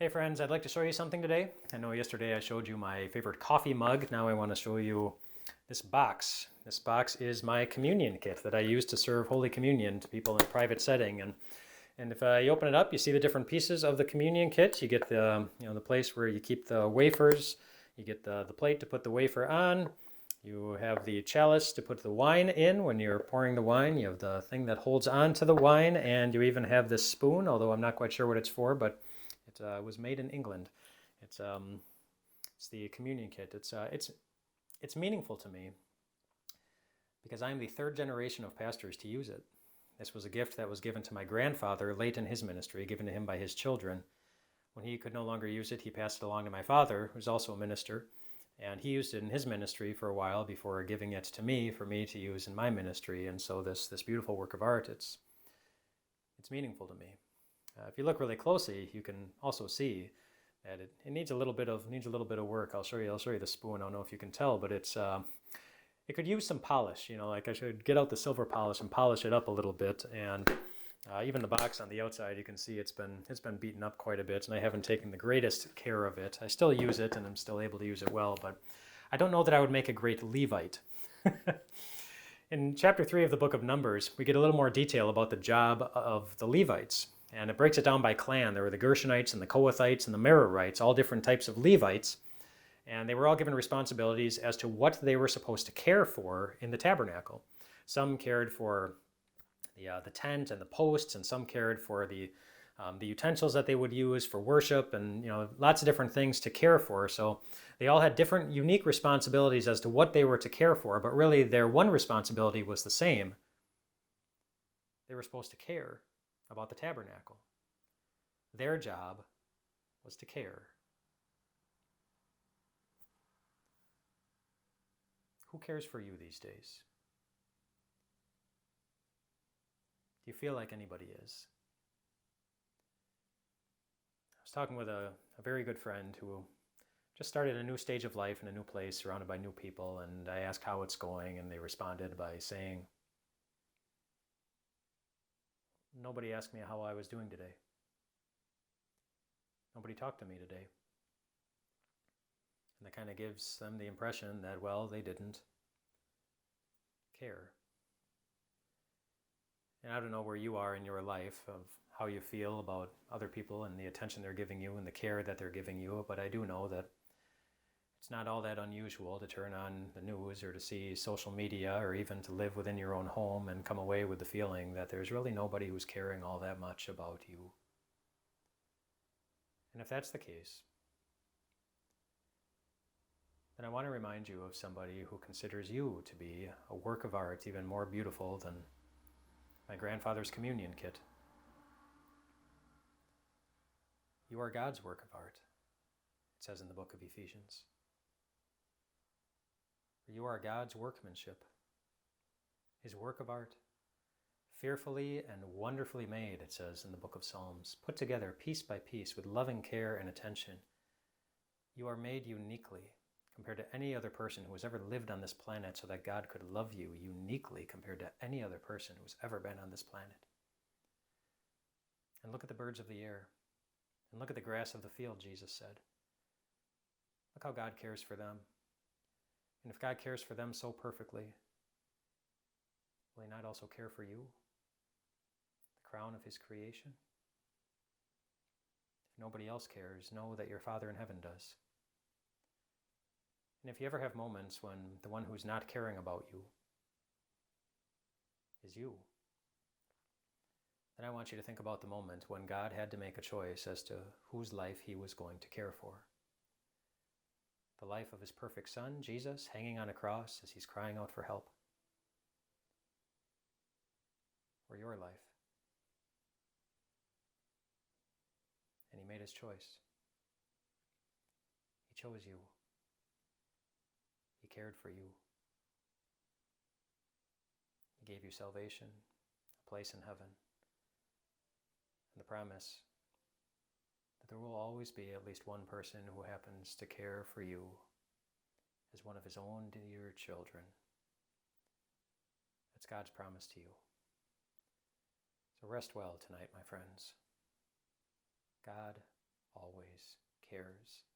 Hey friends, I'd like to show you something today. I know yesterday I showed you my favorite coffee mug. Now I want to show you this box. This box is my communion kit that I use to serve Holy Communion to people in a private setting. And if you open it up, you see the different pieces of the communion kit. You get the place where you keep the wafers. You get the plate to put the wafer on. You have the chalice to put the wine in when you're pouring the wine. You have the thing that holds on to the wine, and you even have this spoon, although I'm not quite sure what it's for, but it was made in England. It's the communion kit. It's meaningful to me because I'm the third generation of pastors to use it. This was a gift that was given to my grandfather late in his ministry, given to him by his children. When he could no longer use it, he passed it along to my father, who's also a minister, and he used it in his ministry for a while before giving it to me for me to use in my ministry. And so this beautiful work of art, it's meaningful to me. If you look really closely, you can also see that it needs a little bit of work. I'll show you the spoon. I don't know if you can tell, but it could use some polish. Like I should get out the silver polish and polish it up a little bit. And even the box on the outside, you can see it's been beaten up quite a bit, and I haven't taken the greatest care of it. I still use it, and I'm still able to use it well, but I don't know that I would make a great Levite. In chapter 3 of the book of Numbers, we get a little more detail about the job of the Levites. And it breaks it down by clan. There were the Gershonites and the Kohathites and the Merarites, all different types of Levites. And they were all given responsibilities as to what they were supposed to care for in the tabernacle. Some cared for the tent and the posts, and some cared for the utensils that they would use for worship, and lots of different things to care for. So they all had different unique responsibilities as to what they were to care for, but really their one responsibility was the same. They were supposed to care about the tabernacle. Their job was to care. Who cares for you these days? Do you feel like anybody is? I was talking with a very good friend who just started a new stage of life in a new place, surrounded by new people, and I asked how it's going, and they responded by saying, "Nobody asked me how I was doing today. Nobody talked to me today." And that kind of gives them the impression that, well, they didn't care. And I don't know where you are in your life, of how you feel about other people and the attention they're giving you and the care that they're giving you, but I do know that it's not all that unusual to turn on the news or to see social media or even to live within your own home and come away with the feeling that there's really nobody who's caring all that much about you. And if that's the case, then I want to remind you of somebody who considers you to be a work of art even more beautiful than my grandfather's communion kit. You are God's work of art, it says in the book of Ephesians. For you are God's workmanship, his work of art, fearfully and wonderfully made, it says in the book of Psalms, put together piece by piece with loving care and attention. You are made uniquely compared to any other person who has ever lived on this planet, so that God could love you uniquely compared to any other person who's ever been on this planet. And look at the birds of the air, and look at the grass of the field, Jesus said. Look how God cares for them. And if God cares for them so perfectly, will he not also care for you, the crown of his creation? If nobody else cares, know that your Father in heaven does. And if you ever have moments when the one who's not caring about you is you, then I want you to think about the moment when God had to make a choice as to whose life he was going to care for. The life of his perfect Son, Jesus, hanging on a cross as he's crying out for help. Or your life. And he made his choice. He chose you. He cared for you. He gave you salvation, a place in heaven, and the promise that there will always be at least one person who happens to care for you as one of his own dear children. That's God's promise to you. So rest well tonight, my friends. God always cares.